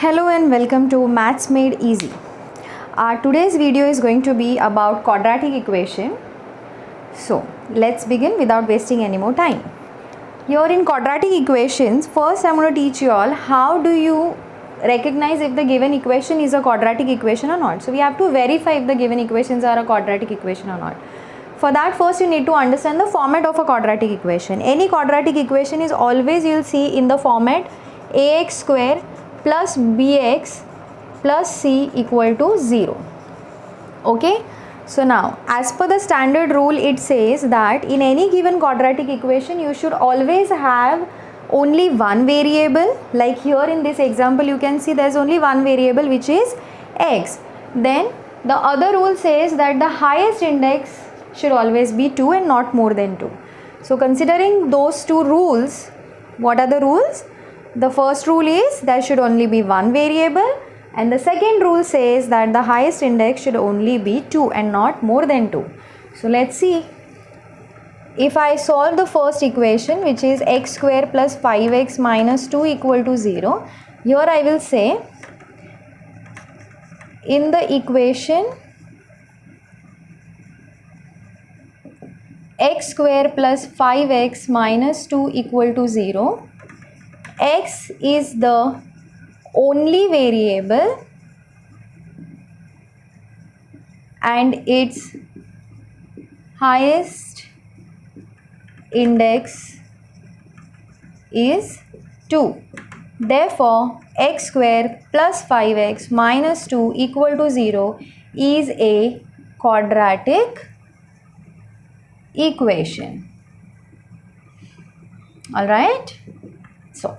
Hello and welcome to Maths Made Easy. Today's video is going to be about quadratic equation. So let's begin without wasting any more time. Here in quadratic equations, first I'm going to teach you all how do you recognize if the given equation is a quadratic equation or not. So we have to verify if the given equations are a quadratic equation or not. For that, first you need to understand the format of a quadratic equation. Any quadratic equation is always, you'll see in the format ax square plus bx plus c equal to 0. Okay, so now as per the standard rule, it says that in any given quadratic equation you should always have only one variable. Like here in this example you can see there's only one variable, which is x. Then the other rule says that the highest index should always be 2 and not more than 2. So considering those two rules, what are the rules? The first rule is there should only be one variable, and the second rule says that the highest index should only be 2 and not more than 2. So let's see. If I solve the first equation, which is x square plus 5x minus 2 equal to 0, here I will say in the equation x square plus 5x minus 2 equal to 0, x is the only variable and its highest index is 2. Therefore, x square plus 5x minus 2 equal to 0 is a quadratic equation. Alright? So,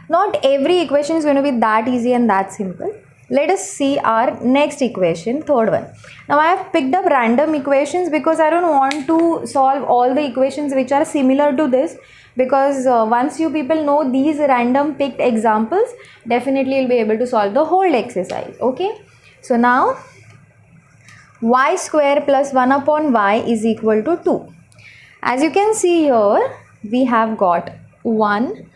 not every equation is going to be that easy and that simple. Let us see our next equation, third one. Now I have picked up random equations because I don't want to solve all the equations which are similar to this, because once you people know these random picked examples, definitely you'll be able to solve the whole exercise. Okay. So now y square plus 1 upon y is equal to 2. As you can see here, we have got one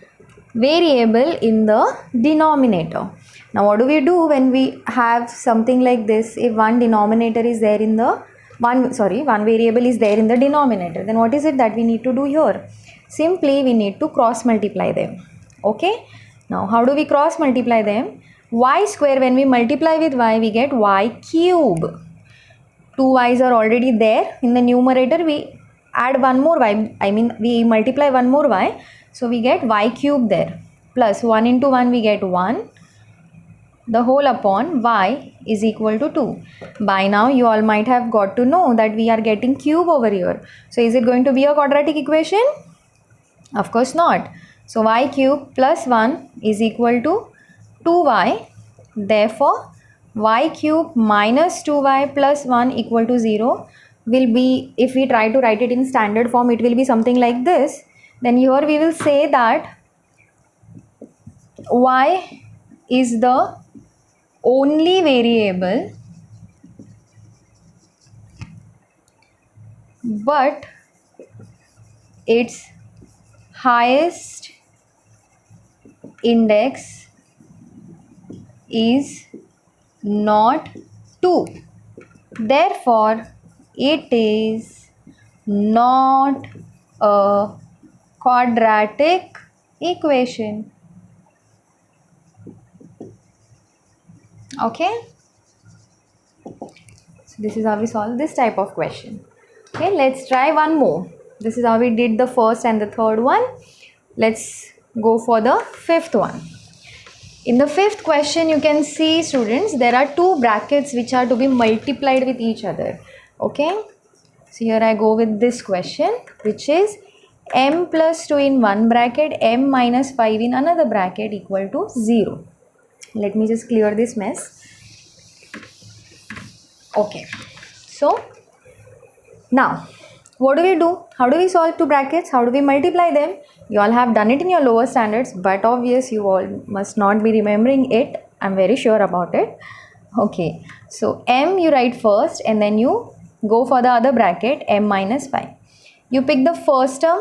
variable in the denominator. Now what do we do when we have something like this? If one denominator is there in the one variable is there in the denominator, then what is it that we need to do here? Simply we need to cross multiply them. Okay. Now how do we cross multiply them? Y square, when we multiply with y, we get y cube. Two y's are already there in the numerator. We add one more y, we multiply one more y, so we get y cube there, plus 1 into 1 we get 1, the whole upon y is equal to 2. By now you all might have got to know that we are getting cube over here. So is it going to be a quadratic equation? Of course not. So y cube plus 1 is equal to 2y. Therefore y cube minus 2y plus 1 equal to 0 will be, if we try to write it in standard form, it will be something like this. Then here we will say that y is the only variable but its highest index is not 2. Therefore, it is not a quadratic equation. Okay. So this is how we solve this type of question. Okay, let's try one more. This is how we did the first and the third one. Let's go for the fifth one. In the fifth question, you can see, students, there are two brackets which are to be multiplied with each other. Okay. So here I go with this question, which is m plus 2 in one bracket, m minus 5 in another bracket equal to 0. Let me just clear this mess. Okay. So now what do we do? How do we solve two brackets? How do we multiply them? You all have done it in your lower standards, but obvious you all must not be remembering it. I'm very sure about it. Okay. So m you write first and then you go for the other bracket, m minus 5. You pick the first term,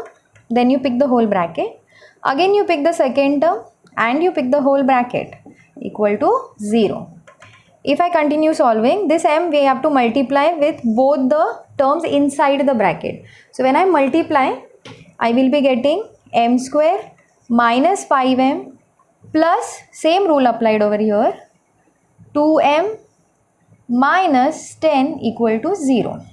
then you pick the whole bracket. Again you pick the second term and you pick the whole bracket. equal to 0. If I continue solving, this m we have to multiply with both the terms inside the bracket. So when I multiply, I will be getting m square minus 5m plus same rule applied over here, 2m minus 10 equal to 0.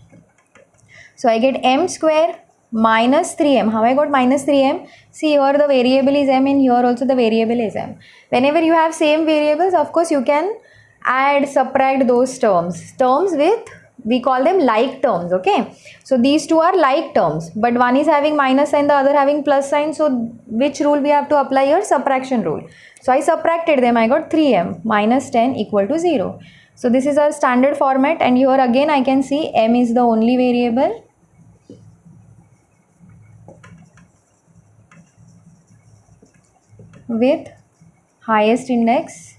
So I get m square minus 3m. How I got minus 3m? See, here the variable is m and here also the variable is m. Whenever you have same variables, of course you can add, subtract those terms. Terms with, we call them like terms, okay? So these two are like terms, but one is having minus sign, the other having plus sign. So which rule we have to apply here? Subtraction rule. So I subtracted them, I got 3m minus 10 equal to 0. So this is our standard format, and here again I can see m is the only variable. With highest index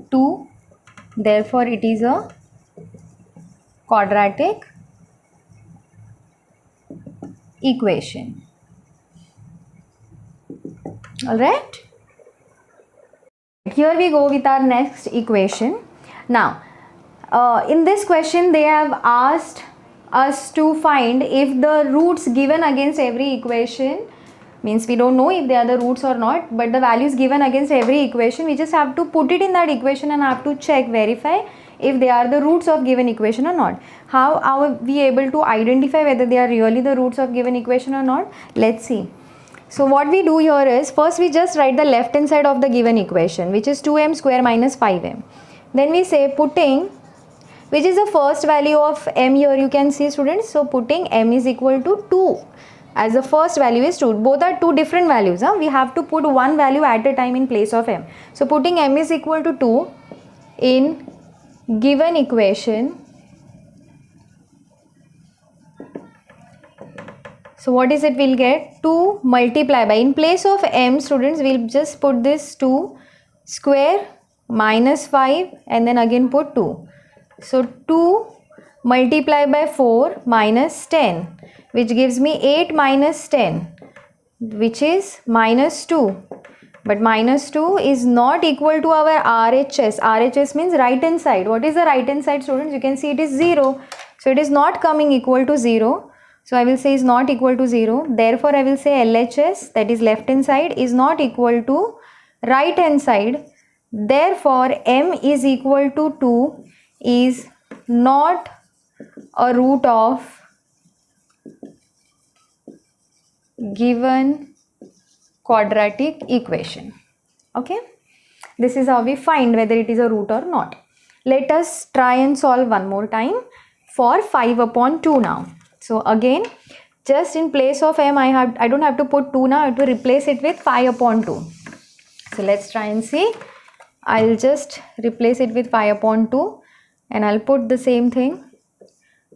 2, therefore it is a quadratic equation. Alright, here we go with our next equation. Now in this question they have asked us to find if the roots given against every equation, means we don't know if they are the roots or not, but the values given against every equation, we just have to put it in that equation and have to check, verify if they are the roots of given equation or not. How are we able to identify whether they are really the roots of given equation or not? Let's see. So what we do here is, first we just write the left hand side of the given equation, which is 2m square minus 5m. Then we say putting, which is the first value of m here, you can see students. So putting m is equal to 2 as the first value is 2. Both are two different values. We have to put one value at a time in place of m. So putting m is equal to 2 in given equation. So what is it? We'll get 2 multiply by, in place of m students, we'll just put this 2 square minus 5 and then again put 2. So 2 multiply by 4 minus 10, which gives me 8 minus 10, which is minus 2. But minus 2 is not equal to our RHS. RHS means right hand side. What is the right hand side, students? You can see it is 0. So it is not coming equal to 0. So I will say is not equal to 0. Therefore I will say LHS, that is left hand side, is not equal to right hand side. Therefore m is equal to 2 is not a root of given quadratic equation. Okay, this is how we find whether it is a root or not. Let us try and solve one more time for 5 upon 2 now. So again, just in place of m, I don't have to put 2 now, I have to replace it with 5 upon 2. So let's try and see. I'll just replace it with 5 upon 2 and I'll put the same thing,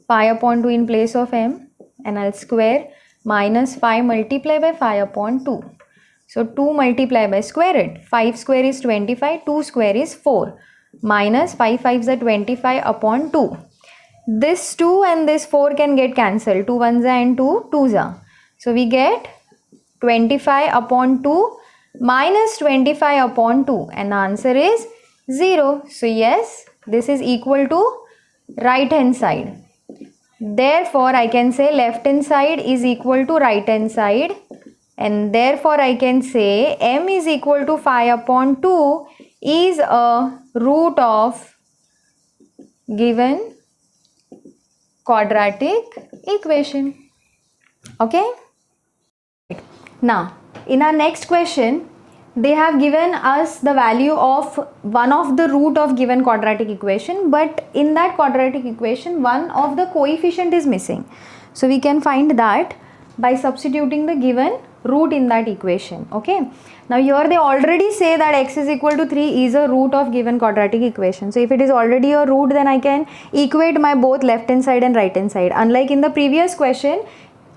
5 upon 2 in place of m, and I'll square minus 5 multiply by 5 upon 2. So 2 multiply by, square it, 5 square is 25, 2 square is 4, minus 5 5s are 25 upon 2. This 2 and this 4 can get cancelled, 2 1s are and 2 2s are. So we get 25 upon 2 minus 25 upon 2, and the answer is 0. So yes, this is equal to right hand side. Therefore I can say left hand side is equal to right hand side, and therefore I can say m is equal to 5 upon 2 is a root of given quadratic equation. Okay, now in our next question they have given us the value of one of the root of given quadratic equation, but in that quadratic equation one of the coefficient is missing. So we can find that by substituting the given root in that equation. Okay, now here they already say that x is equal to 3 is a root of given quadratic equation. So if it is already a root, then I can equate my both left hand side and right hand side. Unlike in the previous question,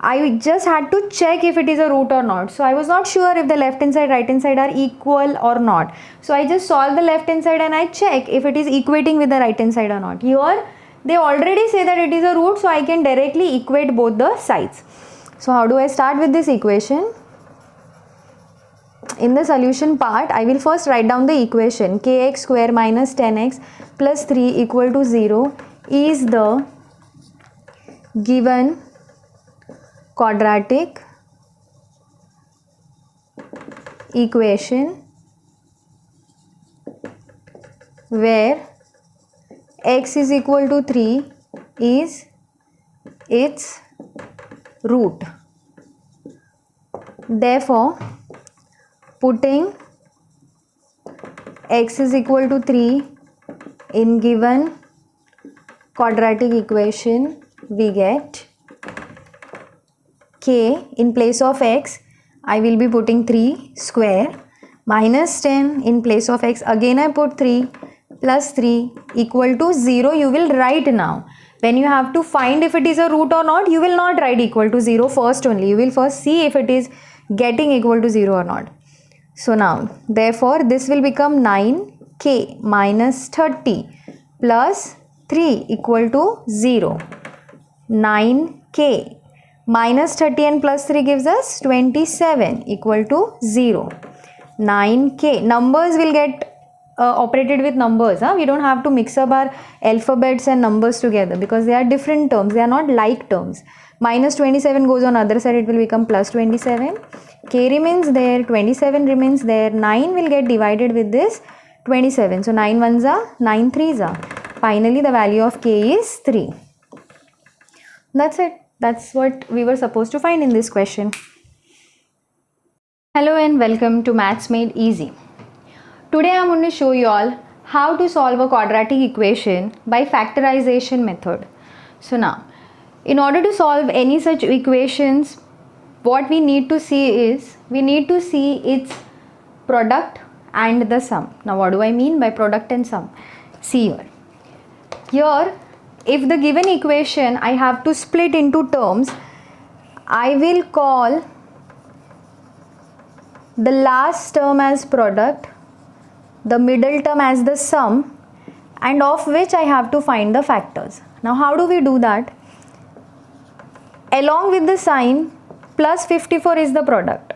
I just had to check if it is a root or not. So I was not sure if the left hand side, right hand side are equal or not. So I just solve the left hand side and I check if it is equating with the right hand side or not. Here they already say that it is a root, so I can directly equate both the sides. So how do I start with this equation? in the solution part, I will first write down the equation kx square minus 10x plus 3 equal to 0 is the given quadratic equation where x is equal to 3 is its root. Therefore, putting x is equal to 3 in given quadratic equation, we get k in place of x, I will be putting 3 square minus 10 in place of x, again I put 3 plus 3 equal to 0. You will write now. When you have to find if it is a root or not, you will not write equal to 0 first only. You will first see if it is getting equal to 0 or not. So now, therefore, this will become 9k minus 30 plus 3 equal to 0. 9k minus 30 and plus 3 gives us 27 equal to 0. 9k. Numbers will get operated with numbers. We don't have to mix up our alphabets and numbers together because they are different terms. They are not like terms. Minus 27 goes on other side, it will become plus 27. K remains there, 27 remains there. 9 will get divided with this 27. So 9 ones are, 9 threes are. Finally, the value of k is 3. That's it. That's what we were supposed to find in this question. Hello and welcome to Maths Made Easy. Today I am going to show you all how to solve a quadratic equation by factorization method. So now, in order to solve any such equations, what we need to see is, we need to see its product and the sum. Now what do I mean by product and sum? See here. Here, if the given equation I have to split into terms, I will call the last term as product, the middle term as the sum, and of which I have to find the factors. Now how do we do that? Along with the sign, plus 54 is the product.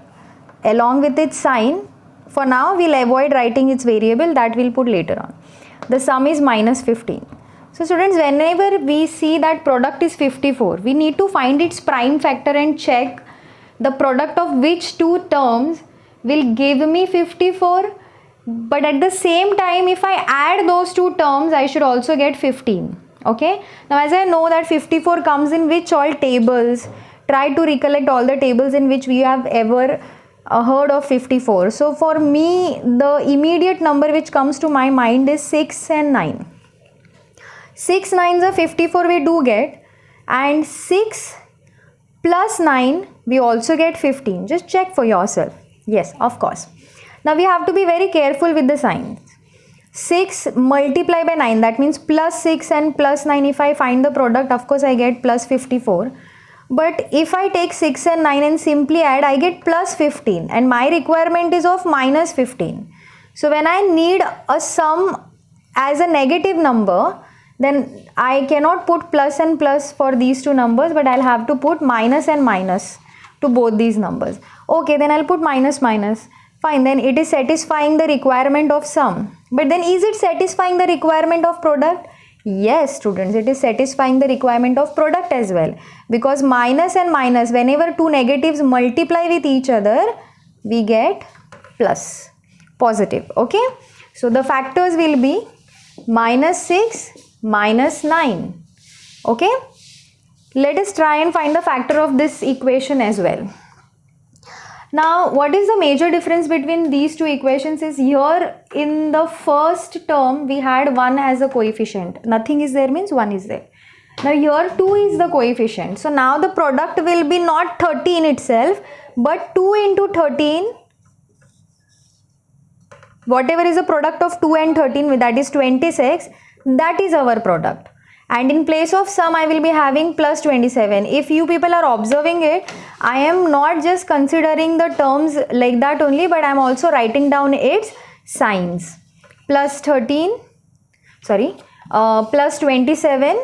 Along with its sign, for now we'll avoid writing its variable, that we'll put later on. The sum is minus 15. So students, whenever we see that product is 54, we need to find its prime factor and check the product of which two terms will give me 54. But at the same time, if I add those two terms, I should also get 15. Okay. Now as I know that 54 comes in which all tables, try to recollect all the tables in which we have ever heard of 54. So for me, the immediate number which comes to my mind is 6 and 9. 6 9s are 54 we do get, and 6 plus 9 we also get 15. Just check for yourself. Yes, of course. Now we have to be very careful with the signs. 6 multiply by 9, that means plus 6 and plus 9. If I find the product, of course I get plus 54. But if I take 6 and 9 and simply add, I get plus 15, and my requirement is of minus 15. So when I need a sum as a negative number, then I cannot put plus and plus for these two numbers, but I'll have to put minus and minus to both these numbers. Okay, then I'll put minus minus. Fine, then it is satisfying the requirement of sum. But then is it satisfying the requirement of product? Yes, students, it is satisfying the requirement of product as well. Because minus and minus, whenever two negatives multiply with each other, we get plus, positive. Okay. So the factors will be minus 6, minus 9. Okay. Let us try and find the factor of this equation as well. Now, what is the major difference between these two equations is here in the first term we had 1 as a coefficient. Nothing is there means 1 is there. Now here 2 is the coefficient. So now the product will be not 30 in itself, but 2 into 13. Whatever is the product of 2 and 13, that is 26, that is our product. And in place of sum, I will be having plus 27. If you people are observing it, I am not just considering the terms like that only, but I am also writing down its signs. Plus 13, plus 27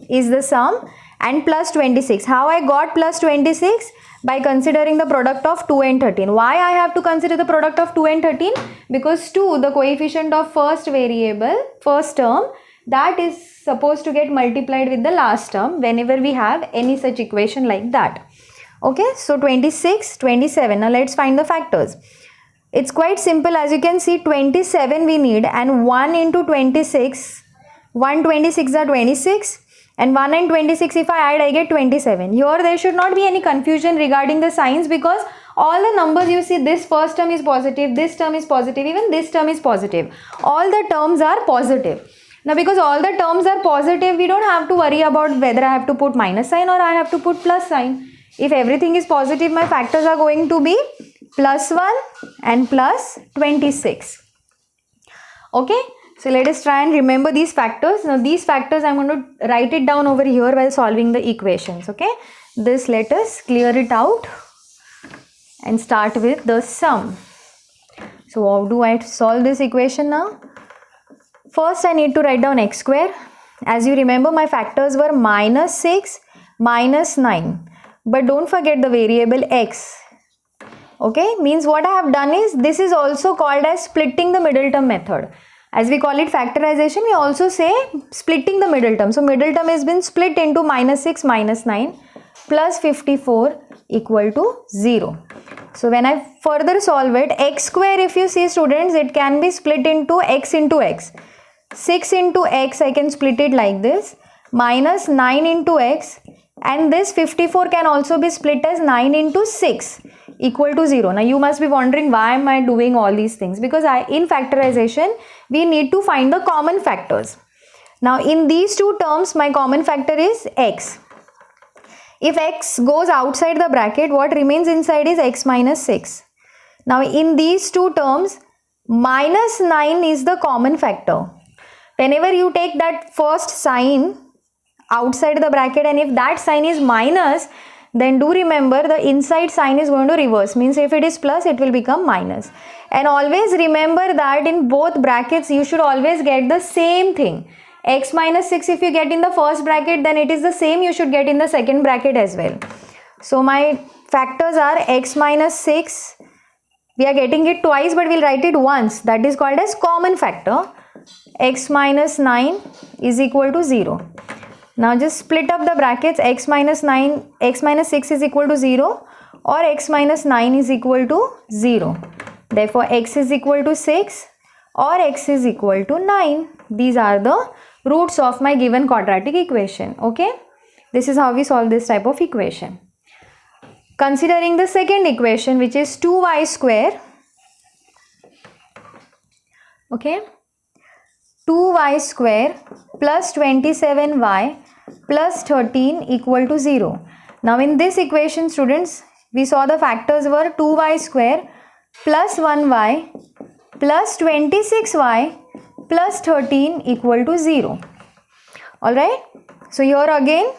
is the sum, and plus 26. How I got plus 26? By considering the product of 2 and 13. Why I have to consider the product of 2 and 13? Because 2, the coefficient of first variable, first term, that is supposed to get multiplied with the last term whenever we have any such equation like that. Okay, so 26, 27. Now let's find the factors. It's quite simple. As you can see, 27 we need, and 1 into 26, 126 are 26, and 1 and 26 if I add, I get 27. Here there should not be any confusion regarding the signs, because all the numbers you see, this first term is positive, this term is positive, even this term is positive. All the terms are positive. Now because all the terms are positive, we don't have to worry about whether I have to put minus sign or I have to put plus sign. If everything is positive, my factors are going to be plus 1 and plus 26. Okay, so let us try and remember these factors. Now these factors I am going to write it down over here while solving the equations. Okay, this let us clear it out and start with the sum. So how do I solve this equation now? First I need to write down x square. As you remember, my factors were minus 6, minus 9. But don't forget the variable x. Okay, means what I have done is, this is also called as splitting the middle term method. As we call it factorization, we also say splitting the middle term. So middle term has been split into minus 6 minus 9 plus 54 equal to 0. So when I further solve it, x square, if you see students, it can be split into x into x. 6 into x I can split it like this, minus 9 into x, and this 54 can also be split as 9 into 6 equal to 0. Now you must be wondering, why am I doing all these things? Because in factorization we need to find the common factors. Now in these two terms, my common factor is x. If x goes outside the bracket, what remains inside is x minus 6. Now in these two terms, minus 9 is the common factor. Whenever you take that first sign outside the bracket, and if that sign is minus, then do remember the inside sign is going to reverse. Means if it is plus, it will become minus. And always remember that in both brackets you should always get the same thing. X minus 6 if you get in the first bracket, then it is the same you should get in the second bracket as well. So my factors are x minus 6. We are getting it twice, but we'll write it once. That is called as common factor. X minus 9 is equal to 0. Now just split up the brackets. X minus 6 is equal to 0, or x minus 9 is equal to 0. Therefore x is equal to 6 or x is equal to 9. These are the roots of my given quadratic equation. Okay, this is how we solve this type of equation. Considering the second equation, which is 2y square. Okay, 2y square plus 27y plus 13 equal to 0. Now in this equation, students, we saw the factors were 2y square plus 1y plus 26y plus 13 equal to 0. Alright, so here again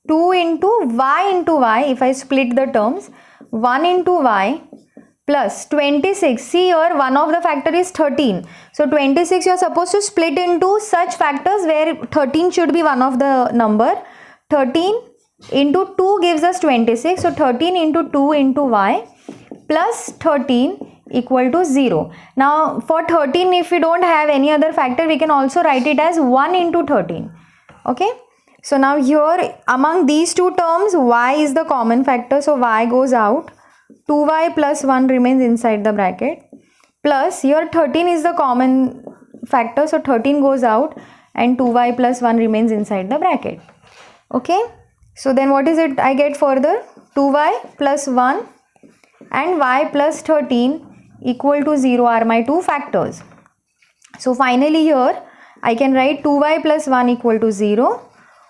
2 into y, if I split the terms, 1 into y plus 26. See here, one of the factor is 13. So 26 you are supposed to split into such factors where 13 should be one of the number. 13 into 2 gives us 26. So 13 into 2 into y plus 13 equal to 0. Now for 13, if we don't have any other factor, we can also write it as 1 into 13. Okay. So now here among these two terms, y is the common factor. So y goes out. 2y plus 1 remains inside the bracket, plus here 13 is the common factor, so 13 goes out and 2y plus 1 remains inside the bracket. Okay, so then what is it I get further? 2y plus 1 and y plus 13 equal to 0 are my two factors. So finally here I can write 2y plus 1 equal to 0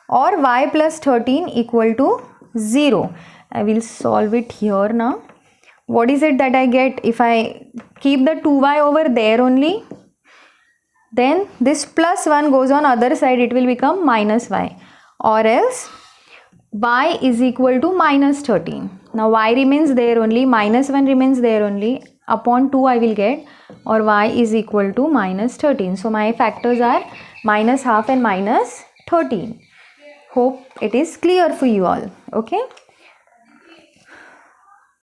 or y plus 13 equal to 0. I will solve it here now. What is it that I get if I keep the 2y over there only? Then this plus 1 goes on other side, it will become minus y, or else y is equal to minus 13. Now y remains there only, minus 1 remains there only, upon 2 I will get, or y is equal to minus 13. So my factors are minus half and minus 13. Hope it is clear for you all. Okay.